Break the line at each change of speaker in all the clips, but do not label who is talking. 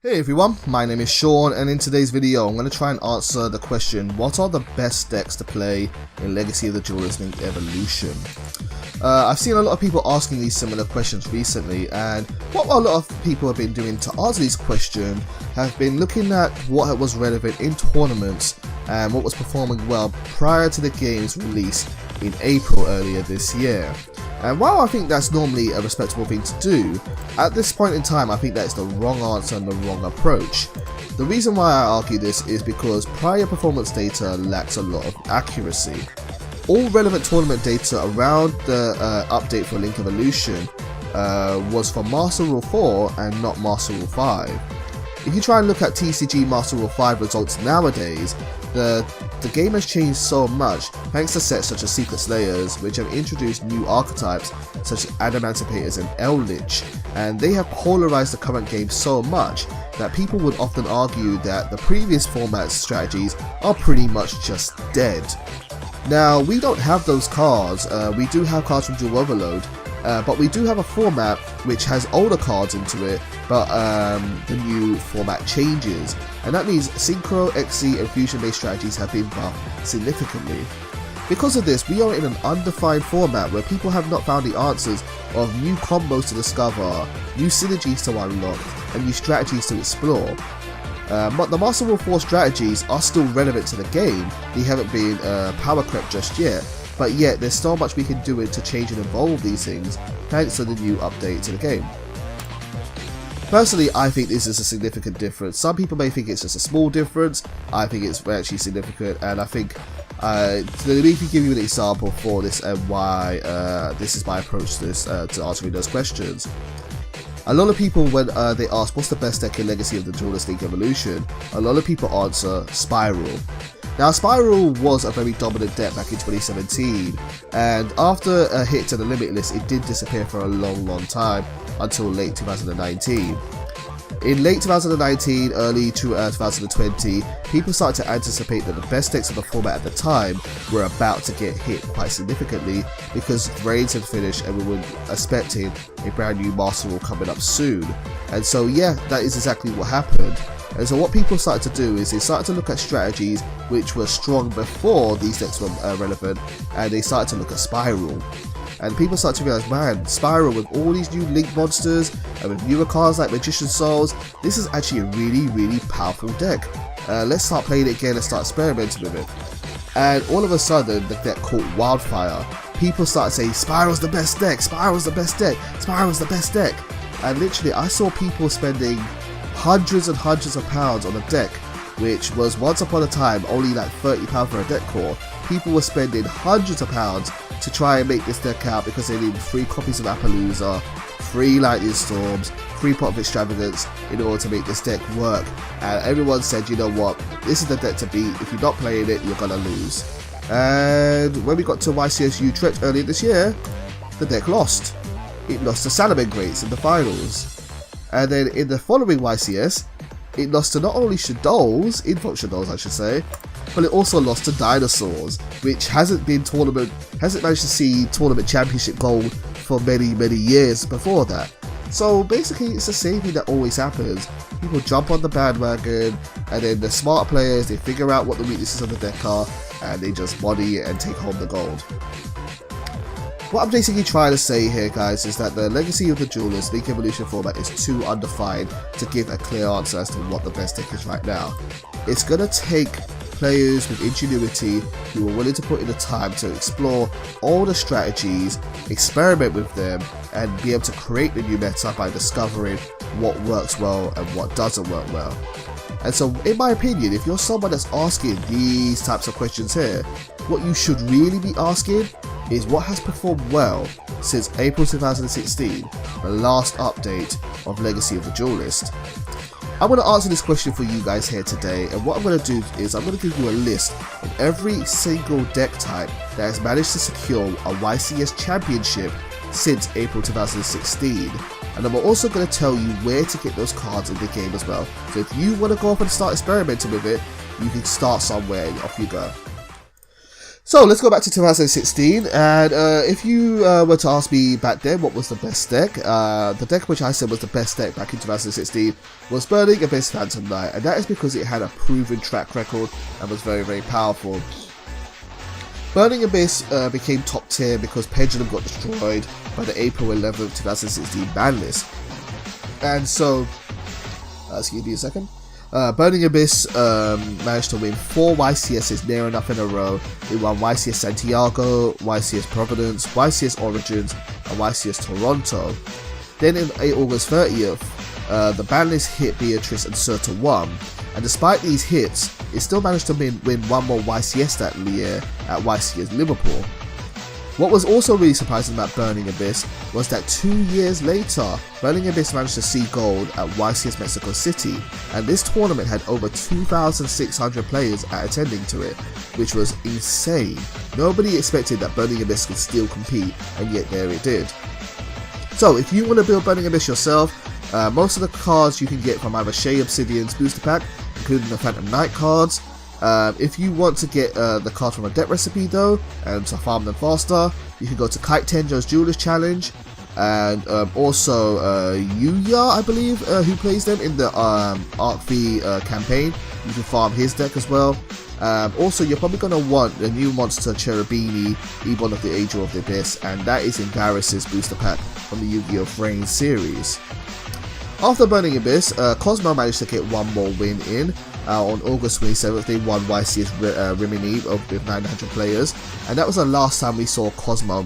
Hey everyone, my name is Sean, and in today's video I'm going to try and answer the question, what are the best decks to play in Legacy of the Duelist Linked Evolution? I've seen a lot of people asking these similar questions recently, and what a lot of people have been doing to answer these questions have been looking at what was relevant in tournaments and what was performing well prior to the game's release in April earlier this year. And while I think that's normally a respectable thing to do, at this point in time I think that's the wrong answer and the wrong approach. The reason why I argue this is because prior performance data lacks a lot of accuracy. All relevant tournament data around the update for Link Evolution was for Master Rule 4 and not Master Rule 5. If you try and look at TCG Master Rule 5 results nowadays, the game has changed so much thanks to sets such as Secret Slayers, which have introduced new archetypes such as Adamantimators and Eldritch, and they have polarized the current game so much that people would often argue that the previous format's strategies are pretty much just dead. Now, we don't have those cards. We do have cards from Duel Overload, but we do have a format which has older cards into it, but the new format changes, and that means Synchro, XC and Fusion based strategies have been buffed significantly. Because of this, we are in an undefined format where people have not found the answers of new combos to discover, new synergies to unlock, and new strategies to explore. But the Master Rule 4 strategies are still relevant to the game. They haven't been power crept just yet, but yet there's so much we can do to change and evolve these things thanks to the new update to the game. Personally, I think this is a significant difference. Some people may think it's just a small difference. I think it's actually significant, and I think let me give you an example for this and why this is my approach to this to answering those questions. A lot of people, when they ask what's the best deck in Legacy of the Duelist Link Evolution, a lot of people answer Spiral. Now, Spiral was a very dominant deck back in 2017, and after a hit to the Limitless, it did disappear for a long time until late 2019. In late 2019, early 2020, people started to anticipate that the best decks of the format at the time were about to get hit quite significantly because VRAINS had finished and we were expecting a brand new Master Rule coming up soon. And so yeah, that is exactly what happened. And so what people started to do is they started to look at strategies which were strong before these decks were relevant, and they started to look at Spiral. And people start to realize, man, Spiral with all these new Link monsters and with newer cards like Magician's Souls, this is actually a really powerful deck. Let's start playing it again and start experimenting with it. And all of a sudden, the deck caught wildfire. People start saying, Spiral's the best deck, Spiral's the best deck, Spiral's the best deck. And literally, I saw people spending hundreds and hundreds of pounds on a deck, which was once upon a time only like £30 for a deck core. People were spending hundreds of pounds to try and make this deck out because they needed 3 copies of Appaloosa, 3 Lightning Storms, 3 Pot of Extravagance in order to make this deck work. And everyone said, you know what, this is the deck to beat. If you're not playing it, you're gonna lose. And when we got to YCS Utrecht earlier this year, the deck lost. It lost to Salaman Greats in the finals. And then in the following YCS, it lost to not only Shadows, Info Shadows I should say, but it also lost to Dinosaurs, which hasn't managed to see tournament championship gold for many years before that. So basically it's the same thing that always happens. People jump on the bandwagon, and then the smart players, they figure out what the weaknesses of the deck are, and they just body it and take home the gold. What I'm basically trying to say here, guys, is that the Legacy of the Duelist Link Evolution format is too undefined to give a clear answer as to what the best deck is right now. It's going to take players with ingenuity who are willing to put in the time to explore all the strategies, experiment with them, and be able to create the new meta by discovering what works well and what doesn't work well. And so, in my opinion, if you're someone that's asking these types of questions here, what you should really be asking is what has performed well since April 2016, the last update of Legacy of the Duelist. I'm going to answer this question for you guys here today, and what I'm going to do is I'm going to give you a list of every single deck type that has managed to secure a YCS championship since April 2016. And I'm also going to tell you where to get those cards in the game as well. So if you want to go off and start experimenting with it, you can start somewhere and off you go. So let's go back to 2016, and if you were to ask me back then what was the best deck, the deck which I said was the best deck back in 2016 was Burning Abyss Phantom Knight, and that is because it had a proven track record and was very, very powerful. Burning Abyss became top tier because Pendulum got destroyed by the April 11th 2016 ban list, and so, excuse me a second. Burning Abyss managed to win 4 YCSs near enough in a row. It won YCS Santiago, YCS Providence, YCS Origins, and YCS Toronto. Then in August 30th, the ban list hit Beatrice and Surta 1, and despite these hits, it still managed to win 1 more YCS that year at YCS Liverpool. What was also really surprising about Burning Abyss was that 2 years later, Burning Abyss managed to see gold at YCS Mexico City, and this tournament had over 2,600 players attending to it, which was insane. Nobody expected that Burning Abyss could still compete, and yet there it did. So if you want to build Burning Abyss yourself, most of the cards you can get from either Shea Obsidian's booster pack, including the Phantom Knight cards. If you want to get the cards from a deck recipe though, and to farm them faster, you can go to Kite Tenjo's Duelist Challenge, and also Yuya, I believe, who plays them in the Arc V campaign. You can farm his deck as well. Also, you're probably going to want the new monster Cherubini, Ebon of the Angel of the Abyss, and that is in Varus's booster pack from the Yu-Gi-Oh! VRAINS series. After Burning Abyss, Cosmo managed to get one more win in. On August 27th, they won YCS Rimini with 900 players, and that was the last time we saw Cosmo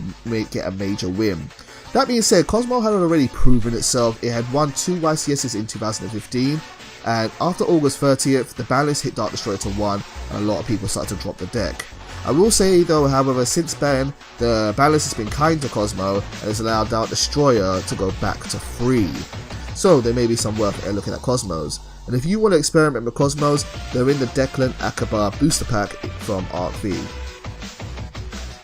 get a major win. That being said, Cosmo had already proven itself. It had won 2 YCSs in 2015, and after August 30th, the ban list hit Dark Destroyer to 1, and a lot of people started to drop the deck. I will say though, however, since then, the ban list has been kind to Cosmo, and has allowed Dark Destroyer to go back to 3. So there may be some worth looking at Cosmos. And if you want to experiment with Cosmos, they're in the Declan Akaba booster pack from Arc V.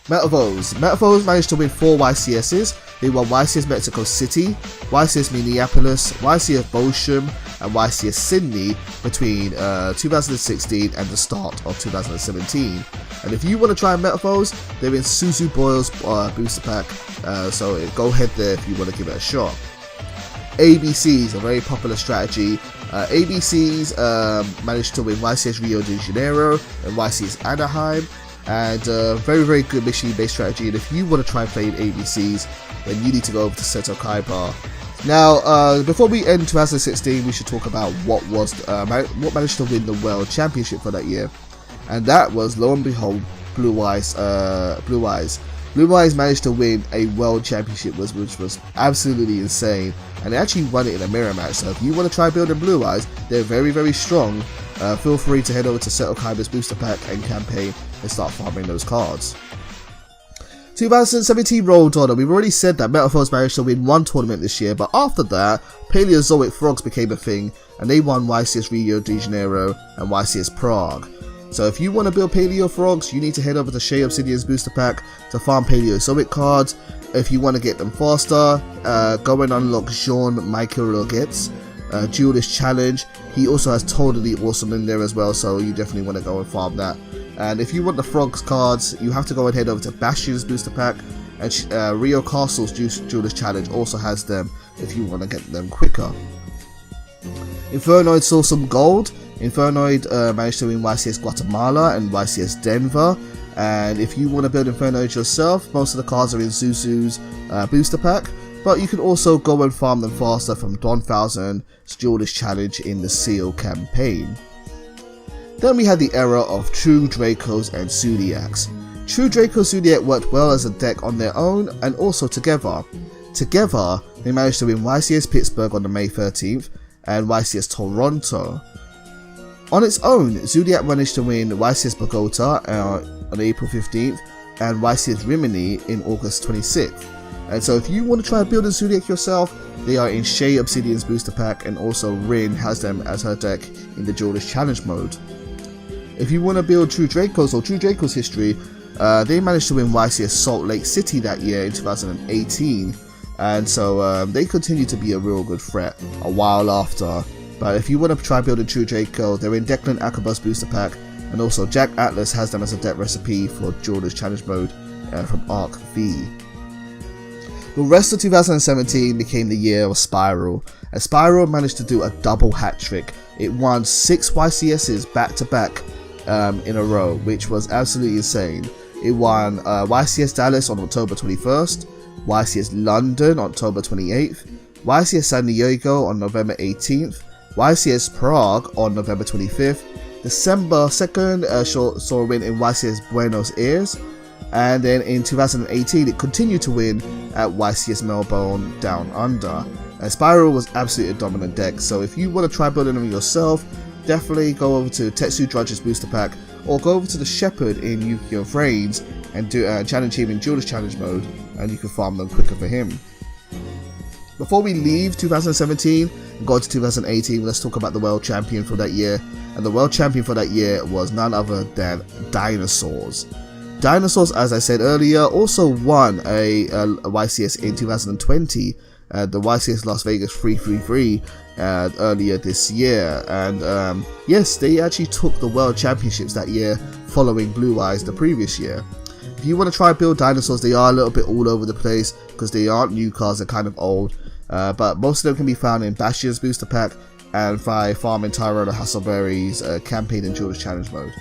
Metavos. Metavos managed to win 4 YCSs. They won YCS Mexico City, YCS Minneapolis, YCS Bochum, and YCS Sydney between 2016 and the start of 2017. And if you want to try Metavos, they're in Suzu Boyle's booster pack, so go ahead there if you want to give it a shot. ABCs, a very popular strategy. ABCs managed to win YCS Rio de Janeiro and YCS Anaheim, and very, very good mission based strategy. And if you want to try and play ABCs, then you need to go over to Seto Kaiba. Now, before we end 2016, we should talk about what managed to win the World Championship for that year, and that was, lo and behold, Blue Eyes. Blue Eyes managed to win a World Championship, which was absolutely insane, and they actually won it in a mirror match. So if you want to try building Blue Eyes, they're very, very strong. Feel free to head over to Seto Kaiba's booster pack and campaign and start farming those cards. 2017 rolled on, and we've already said that Metavos managed to win 1 tournament this year, but after that, Paleozoic Frogs became a thing, and they won YCS Rio de Janeiro and YCS Prague. So if you want to build Paleo Frogs, you need to head over to Shea Obsidian's booster pack to farm Paleozoic cards. If you want to get them faster, go and unlock Jean Michael Loget's Duelist Challenge. He also has Totally Awesome in there as well, so you definitely want to go and farm that. And if you want the Frogs cards, you have to go and head over to Bastion's booster pack, and Rio Castle's Duelist Challenge also has them if you want to get them quicker. Infernoid saw some gold. Infernoid managed to win YCS Guatemala and YCS Denver, and if you want to build Infernoid yourself, most of the cards are in Zuzu's booster pack, but you can also go and farm them faster from Don Thousand's Duelist Challenge in the Seal campaign. Then we had the era of True Dracos and Zodiacs. True Draco Zodiac worked well as a deck on their own and also together. Together, they managed to win YCS Pittsburgh on the May 13th and YCS Toronto. On its own, Zodiac managed to win YCS Bogota on April 15th and YCS Rimini in August 26th. And so if you want to try building Zodiac yourself, they are in Shea Obsidian's booster pack, and also Rin has them as her deck in the Duelist Challenge mode. If you want to build True Dracos or True Dracos history, they managed to win YCS Salt Lake City that year in 2018, and so they continue to be a real good threat a while after. But if you want to try building True Draco, they're in Declan Akaba's booster pack, and also Jack Atlas has them as a deck recipe for Duelist Challenge Mode from Arc V. The rest of 2017 became the year of Spiral, and Spiral managed to do a double hat trick. It won 6 YCSs back to back in a row, which was absolutely insane. It won YCS Dallas on October 21st, YCS London on October 28th, YCS San Diego on November 18th, YCS Prague on November 25th, December 2nd saw a win in YCS Buenos Aires, and then in 2018 it continued to win at YCS Melbourne Down Under. And Spiral was absolutely a dominant deck, so if you want to try building them yourself, definitely go over to Tetsu Drudge's booster pack, or go over to the Shepherd in Yu-Gi-Oh! VRAINS and do challenge him in Duelist Challenge Mode, and you can farm them quicker for him. Before we leave 2017 and go to 2018, let's talk about the World Champion for that year. And the World Champion for that year was none other than Dinosaurs. Dinosaurs, as I said earlier, also won a YCS in 2020, the YCS Las Vegas 333 earlier this year, and yes, they actually took the World Championships that year following Blue Eyes the previous year. If you want to try and build Dinosaurs, they are a little bit all over the place because they aren't new cards, they're kind of old, but most of them can be found in Bastion's booster pack and by farming Tyrone Hasselberry's campaign in Duelist Challenge Mode.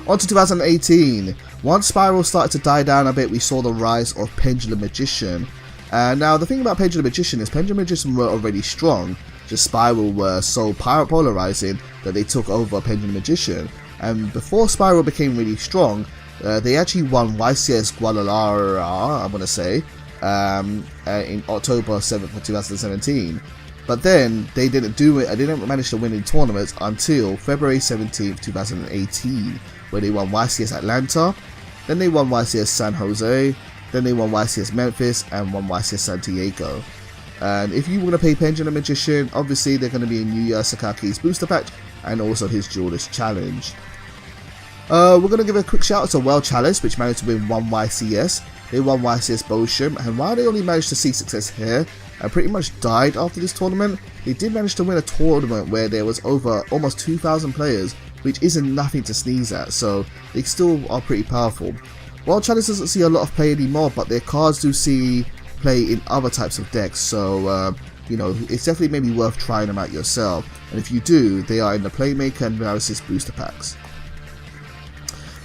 On to 2018, once Spiral started to die down a bit, we saw the rise of Pendulum Magician. Now the thing about Pendulum Magician is Pendulum Magician were already strong, just Spiral were so polarizing that they took over Pendulum Magician. And before Spiral became really strong, they actually won YCS Guadalajara, I'm going to say, in October 7th of 2017. But then they didn't do it, I didn't manage to win in tournaments until February 17th, 2018, where they won YCS Atlanta, then they won YCS San Jose, then they won YCS Memphis, and won YCS San Diego. And if you want to play Pendulum Magician, obviously they're going to be in Yuya Sakaki's booster pack and also his Duelist Challenge. We're going to give a quick shout out to World Chalice, which managed to win 1 YCS. They won YCS Bosham, and while they only managed to see success here and pretty much died after this tournament, they did manage to win a tournament where there was over almost 2,000 players, which isn't nothing to sneeze at, so they still are pretty powerful. World Chalice doesn't see a lot of play anymore, but their cards do see play in other types of decks, so you know, it's definitely maybe worth trying them out yourself, and if you do, they are in the Playmaker and Nemesis booster packs.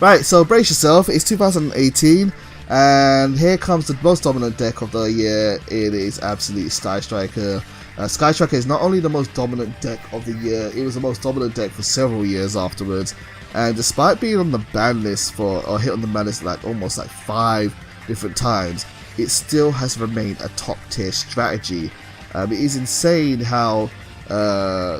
Right, so brace yourself, it's 2018, and here comes the most dominant deck of the year. It is absolutely Sky Striker. Sky Striker is not only the most dominant deck of the year, it was the most dominant deck for several years afterwards, and despite being on the ban list or hit on the ban list like almost like 5 different times, it still has remained a top tier strategy. It is insane how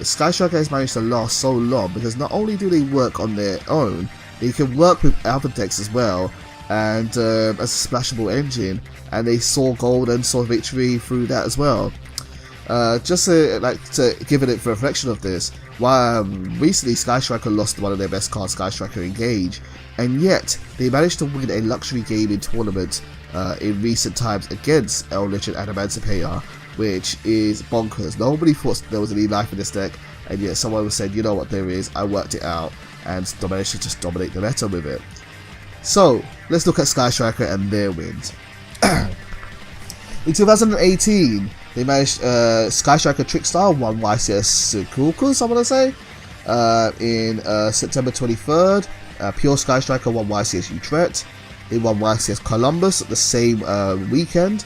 Sky Striker has managed to last so long, because not only do they work on their own, they can work with other decks as well, and as a splashable engine, and they saw gold and saw victory through that as well. Just to give it a reflection of this, recently Sky Striker lost one of their best cards, Sky Striker Engage, and yet they managed to win a luxury gaming tournament in recent times against El Legend Adamantipator, which is bonkers. Nobody thought there was any life in this deck, and yet someone said, you know what, there is, I worked it out, and managed to just dominate the meta with it. So let's look at Sky Striker and their wins. In 2018, they managed Sky Striker Trickstar won YCS Kukus, I'm gonna say. In September 23rd, Pure Sky Striker won YCS Utrecht. They won YCS Columbus the same weekend,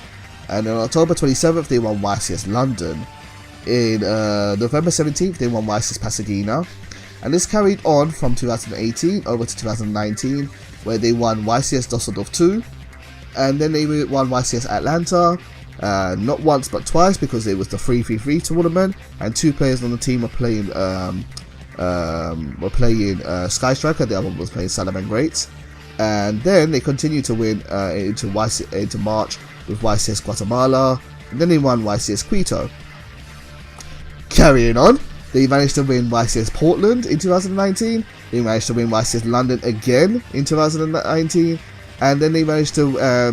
and on October 27th they won YCS London. In November 17th they won YCS Pasadena, and this carried on from 2018 over to 2019, where they won YCS Dusseldorf 2, and then they won YCS Atlanta, not once but twice, because it was the 3-3-3 tournament, and 2 players on the team were playing Sky Striker, the other one was playing Salaman Greats, and then they continued to win into March with YCS Guatemala, and then they won YCS Quito. Carrying on, they managed to win YCS Portland in 2019, they managed to win YCS London again in 2019, and then they managed to,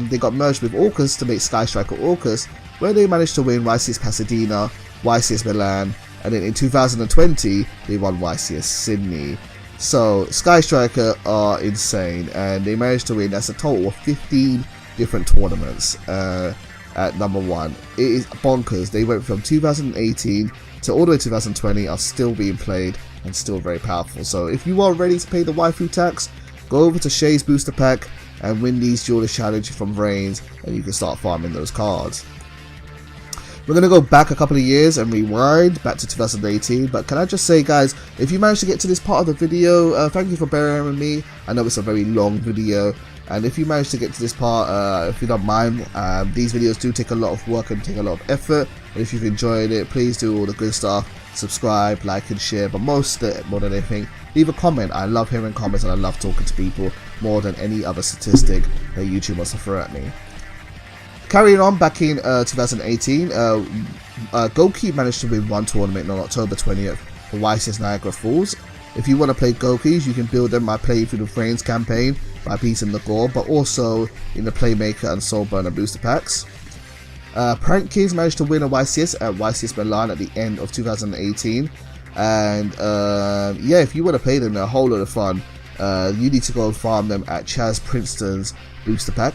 they got merged with Orcus to make Sky Striker Orcus, where they managed to win YCS Pasadena, YCS Milan, and then in 2020, they won YCS Sydney. So Sky Striker are insane, and they managed to win, that's a total of 15 different tournaments at number 1. It is bonkers. They went from 2018 to all the way to 2020, are still being played and still very powerful. So if you are ready to pay the waifu tax, go over to Shay's booster pack and win these Duelist challenge from VRAINS, and you can start farming those cards. We're going to go back a couple of years and rewind back to 2018, but can I just say, guys, if you managed to get to this part of the video, thank you for bearing with me. I know it's a very long video, and if you managed to get to this part, if you don't mind, these videos do take a lot of work and take a lot of effort. And if you've enjoyed it, please do all the good stuff, subscribe, like and share, but more than anything, leave a comment. I love hearing comments and I love talking to people more than any other statistic that YouTube wants to throw at me. Carrying on, back in 2018, Goki managed to win one tournament on October 20th for YCS Niagara Falls. If you want to play Gokis, you can build them by playing through the VRAINS campaign by beating the Gore, but also in the Playmaker and Soul Burner booster packs. Prank Kids managed to win a YCS at YCS Milan at the end of 2018, and yeah, if you want to play them, they're a whole lot of fun. You need to go and farm them at Chaz Princeton's booster pack.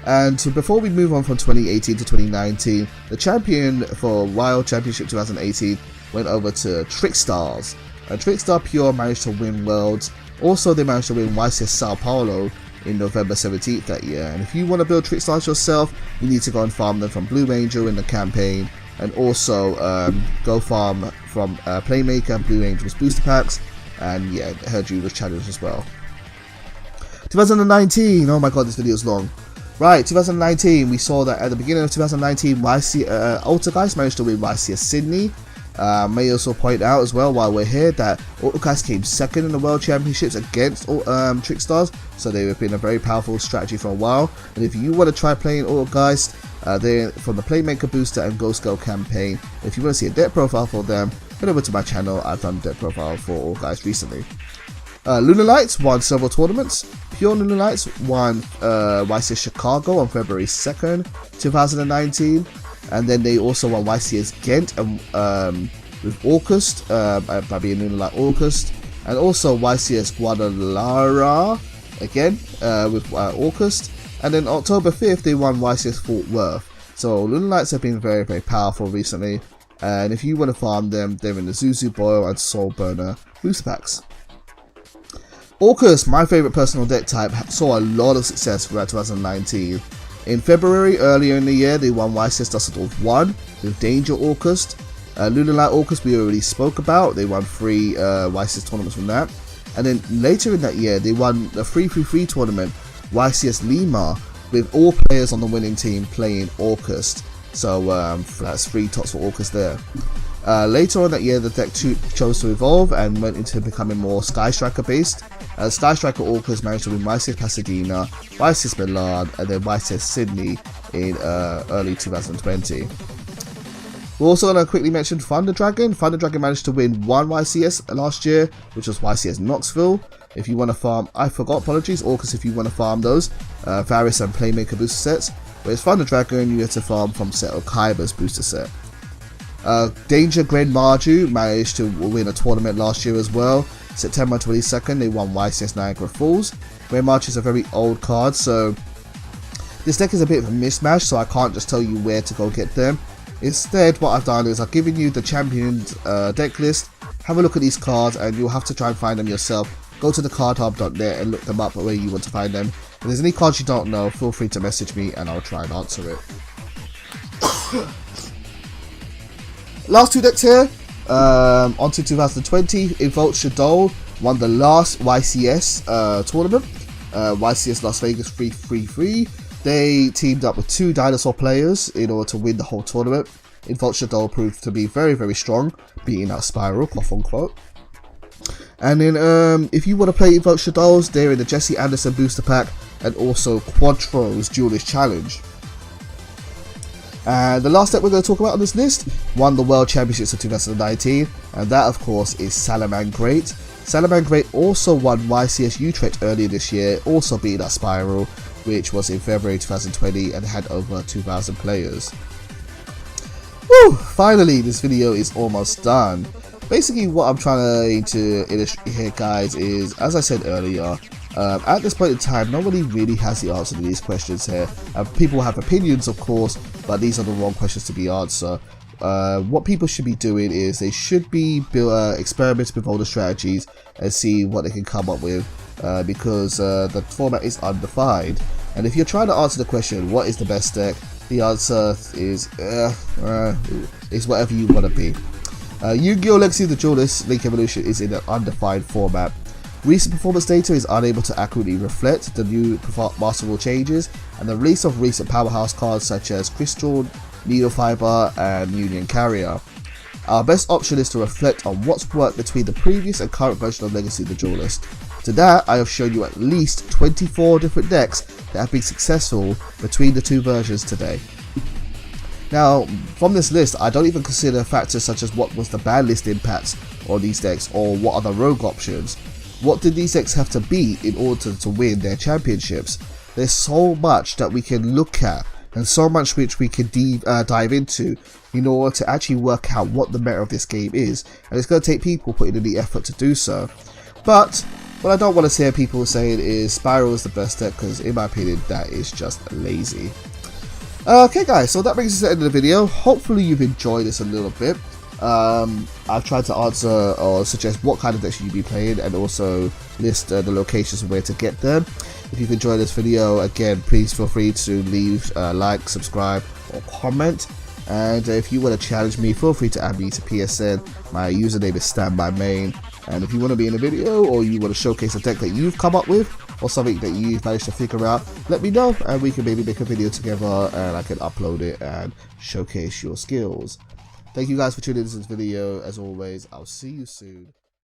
And before we move on from 2018 to 2019, the champion for Wild Championship 2018 went over to Trickstars. Trickstar Pure managed to win Worlds. Also, they managed to win YCS Sao Paulo in November 17th that year. And if you want to build Trickstars yourself, you need to go and farm them from Blue Angel in the campaign, and also go farm from Playmaker and Blue Angel's booster packs. And yeah, heard you was challenged as well. 2019, oh my god, this video is long. Right, 2019, we saw that at the beginning of 2019, Altergeist managed to win YCS Sydney. May also point out as well, while we're here, that Altergeist came second in the World Championships against Trickstars, so they've been a very powerful strategy for a while. And if you want to try playing Altergeist, they're from the Playmaker Booster and Ghost Girl campaign. If you want to see a deck profile for them, head over to my channel. I've done a deck profile for Altergeist recently. Lunar Lights won several tournaments. Pure Lunar Lights won YCS Chicago on February 2nd, 2019. And then they also won YCS Ghent with August, by being Lunar Light August. And also YCS Guadalajara, again, with August. And then October 5th, they won YCS Fort Worth. So Lunar Lights have been very, very powerful recently. And if you want to farm them, they're in the Zuzu Boil and Soul Burner booster packs. Orcus, my favourite personal deck type, saw a lot of success throughout 2019. In February, earlier in the year, they won YCS Dusseldorf 1 with Danger Orcus. Lunar Light Orcus we already spoke about, they won 3 YCS tournaments from that. And then later in that year, they won the 3-3-3 tournament, YCS Lima, with all players on the winning team playing Orcus. So that's 3 tots for Orcus there. Later on that year, the deck chose to evolve and went into becoming more Sky Striker based. Sky Striker Orcus managed to win YCS Pasadena, YCS Milan, and then YCS Sydney in early 2020. We're also going to quickly mention Thunder Dragon. Thunder Dragon managed to win 1 YCS last year, which was YCS Knoxville. If you want to farm, I forgot, apologies, Orcus if you want to farm those, Varys and Playmaker booster sets. Whereas Thunder Dragon, you have to farm from set Okaiba's booster set. Danger Gren Marju managed to win a tournament last year as well. September 22nd, they won YCS Niagara Falls. Gren Marju is a very old card, so this deck is a bit of a mismatch, so I can't just tell you where to go get them. Instead, what I've done is I've given you the champions deck list. Have a look at these cards, and you'll have to try and find them yourself. Go to thecardhub.net and look them up where you want to find them. If there's any cards you don't know, feel free to message me and I'll try and answer it. Last 2 decks here. On to 2020. Evolt Shadol won the last YCS tournament. YCS Las Vegas 3-3-3. They teamed up with 2 dinosaur players in order to win the whole tournament. Evolt Shadol proved to be very, very strong, beating out Spiral, quote unquote. And then if you want to play Evolt Shadows, they're in the Jesse Anderson booster pack and also Quadro's Duelist challenge. And the last deck we're going to talk about on this list won the World Championships of 2019, and that of course is Salaman Great. Salaman Great also won YCS Utrecht earlier this year, also beating out Spiral, which was in February 2020 and had over 2,000 players. Woo! Finally, this video is almost done. Basically, what I'm trying to illustrate here, guys, is, as I said earlier, at this point in time, nobody really has the answer to these questions here. People have opinions, of course, but these are the wrong questions to be answered. What people should be doing is they should be experimenting with all the strategies and see what they can come up with, because the format is undefined. And if you're trying to answer the question, what is the best deck, the answer is whatever you want to be. Yu-Gi-Oh! Legacy of the Duelists Link Evolution is in an undefined format. Recent performance data is unable to accurately reflect the new Master Rule changes and the release of recent powerhouse cards such as Crystal, Needle Fiber, and Union Carrier. Our best option is to reflect on what's worked between the previous and current version of Legacy of the Duelist. To that, I have shown you at least 24 different decks that have been successful between the two versions today. Now, from this list, I don't even consider factors such as what was the ban list impacts on these decks or what are the rogue options. What did these decks have to be in order to win their championships? There's so much that we can look at and so much which we can dive into in order to actually work out what the meta of this game is, and it's going to take people putting in the effort to do so. But what I don't want to hear people saying is Spiral is the best deck, because in my opinion that is just lazy. Okay guys, so that brings us to the end of the video. Hopefully you've enjoyed this a little bit. I've tried to answer or suggest what kind of decks you be playing and also list the locations and where to get them. If you've enjoyed this video, again, please feel free to leave a like, subscribe or comment. And if you want to challenge me, feel free to add me to PSN. My username is StandbyMain. And if you want to be in a video or you want to showcase a deck that you've come up with or something that you've managed to figure out, let me know and we can maybe make a video together and I can upload it and showcase your skills. Thank you guys for tuning into this video. As always, I'll see you soon.